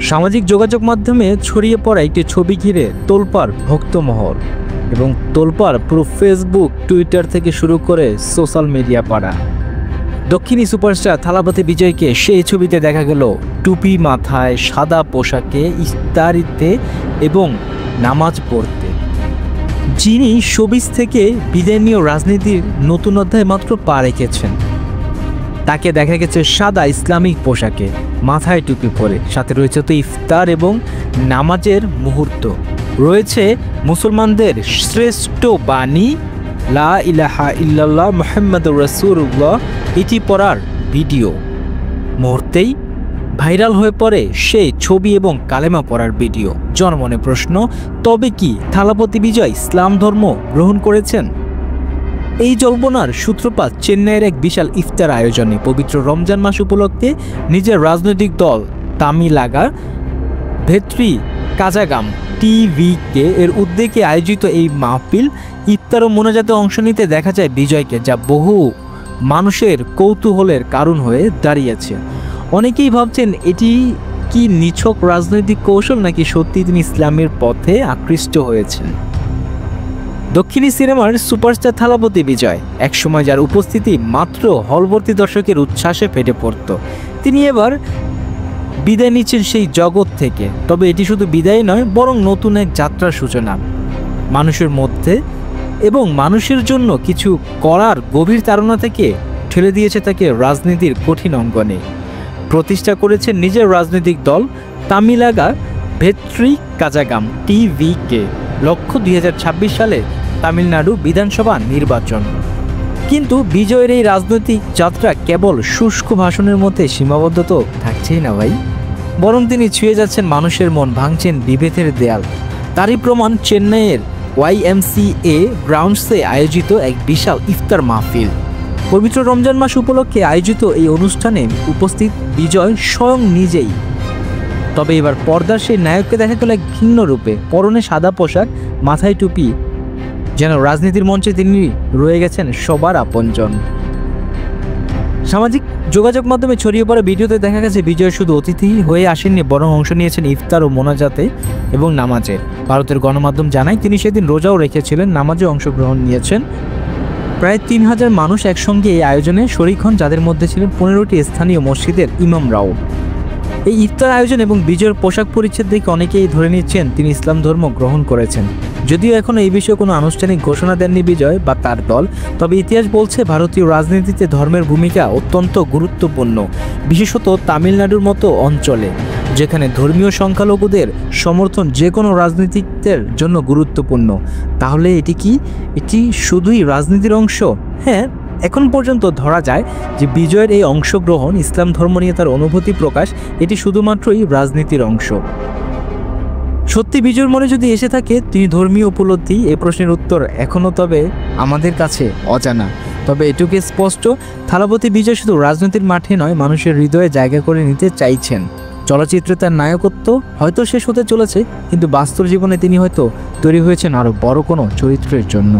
সামাজিক যোগাযোগ মাধ্যমে ছড়িয়ে পড়া একটি ছবি ঘিরে তোলপাড় ভক্তমহল এবং তোলপাড় পুরো ফেসবুক, টুইটার থেকে শুরু করে সোশ্যাল মিডিয়া পাড়া। দক্ষিণী সুপারস্টার থালাপতি বিজয়কে সেই ছবিতে দেখা গেল টুপি মাথায়, সাদা পোশাকে, ইফতারিতে এবং নামাজ পড়তে। যিনি শোবিজ থেকে বিদায় নিয়ে রাজনীতির নতুন অধ্যায় মাত্র পা রেখেছেন, তাকে দেখা গেছে সাদা ইসলামিক পোশাকে, মাথায় টুপি পরে। সাথে রয়েছে তো ইফতার এবং নামাজের মুহূর্ত, রয়েছে মুসলমানদের শ্রেষ্ঠ বাণী লা ইলাহা ইল্লাল্লাহ মুহাম্মাদুর রাসূলুল্লাহ এটি পড়ার ভিডিও। মুহূর্তেই ভাইরাল হয়ে পড়ে সেই ছবি এবং কালেমা পড়ার ভিডিও। জনমনে প্রশ্ন, তবে কি থালাপতি বিজয় ইসলাম ধর্ম গ্রহণ করেছেন? এই জল্পনার সূত্রপাত চেন্নাইয়ের এক বিশাল ইফতার আয়োজনে। পবিত্র রমজান মাস উপলক্ষে নিজের রাজনৈতিক দল তামিলাগা ভেত্রি কাজাগাম টিভিকে এর উদ্যোগে আয়োজিত এই মাহফিল ইফতার ও মোনাজাতে অংশ নিতে দেখা যায় বিজয়কে, যা বহু মানুষের কৌতূহলের কারণ হয়ে দাঁড়িয়েছে। অনেকেই ভাবছেন এটি কি নিছক রাজনৈতিক কৌশল, নাকি সত্যি তিনি ইসলামের পথে আকৃষ্ট হয়েছেন। দক্ষিণী সিনেমার সুপারস্টার থালাপতি বিজয় একসময় যার উপস্থিতি মাত্র হলভর্তি দর্শকের উচ্ছ্বাসে ফেটে পড়ত, তিনি এবার বিদায় নিচ্ছেন সেই জগৎ থেকে। তবে এটি শুধু বিদায় নয়, বরং নতুন এক যাত্রার সূচনা। মানুষের মধ্যে এবং মানুষের জন্য কিছু করার গভীর তাড়না থেকে ঠেলে দিয়েছে তাকে রাজনীতির কঠিন অঙ্গনে। প্রতিষ্ঠা করেছেন নিজের রাজনৈতিক দল তামিলাগা ভেত্রি কাজাগাম টিভিকে। লক্ষ্য 2026 সালে তামিলনাড়ু বিধানসভা নির্বাচন। কিন্তু বিজয়ের এই রাজনৈতিক যাত্রা কেবল শুষ্ক ভাষণের মধ্যে সীমাবদ্ধ তো থাকছেই না ভাই, বরং তিনি ছুঁয়ে যাচ্ছেন মানুষের মন, ভাঙছেন বিভেদের দেয়াল। তারই প্রমাণ চেন্নাইয়ের YMCA গ্রাউন্ডসে আয়োজিত এক বিশাল ইফতার মাহফিল। পবিত্র রমজান মাস উপলক্ষে আয়োজিত এই অনুষ্ঠানে উপস্থিত বিজয় স্বয়ং নিজেই। তবে এবার পর্দার সেই নায়ককে দেখা গেল এক ভিন্ন রূপে, পরনে সাদা পোশাক, মাথায় টুপি, যেন রাজনীতির মঞ্চে তিনি রয়ে গেছেন সবার আপনজন। সামাজিক যোগাযোগ মাধ্যমে ছড়িয়ে পড়া ভিডিওতে দেখা গেছে বিজয় শুধু অতিথি হয়ে আসেননি, বরং অংশ নিয়েছেন ইফতার ও মোনাজাতে এবং নামাজে। ভারতের গণমাধ্যম জানায় তিনি সেদিন রোজাও রেখেছিলেন, নামাজে অংশগ্রহণ নিয়েছেন। প্রায় 3000 মানুষ একসঙ্গে এই আয়োজনে শরিক হন, যাদের মধ্যে ছিলেন 15টি স্থানীয় মসজিদের ইমামরাও। এই ইফতার আয়োজন এবং বিজয়ের পোশাক পরিচ্ছদ দেখে অনেকেই ধরে নিচ্ছেন তিনি ইসলাম ধর্ম গ্রহণ করেছেন। যদিও এখনও এই বিষয়ে কোনো আনুষ্ঠানিক ঘোষণা দেননি বিজয় বা তার দল, তবে ইতিহাস বলছে ভারতীয় রাজনীতিতে ধর্মের ভূমিকা অত্যন্ত গুরুত্বপূর্ণ, বিশেষত তামিলনাড়ুর মতো অঞ্চলে, যেখানে ধর্মীয় সংখ্যালঘুদের সমর্থন যে কোনো রাজনীতিকদের জন্য গুরুত্বপূর্ণ। তাহলে এটি শুধুই রাজনীতির অংশ? হ্যাঁ, এখন পর্যন্ত ধরা যায় যে বিজয়ের এই অংশগ্রহণ, ইসলাম ধর্ম নিয়ে তার অনুভূতি প্রকাশ, এটি শুধুমাত্রই রাজনীতির অংশ। সত্যি বিজয়ের মনে যদি এসে থাকে তিনি ধর্মীয় উপলব্ধি, এই প্রশ্নের উত্তর এখনও তবে আমাদের কাছে অজানা। তবে এটুকু স্পষ্ট, থালাপতি বিজয় শুধু রাজনীতির মাঠে নয়, মানুষের হৃদয়ে জায়গা করে নিতে চাইছেন। চলচ্চিত্রে তার নায়কত্ব হয়তো শেষ হতে চলেছে, কিন্তু বাস্তব জীবনে তিনি হয়তো তৈরি হয়েছেন আরও বড় কোনো চরিত্রের জন্য।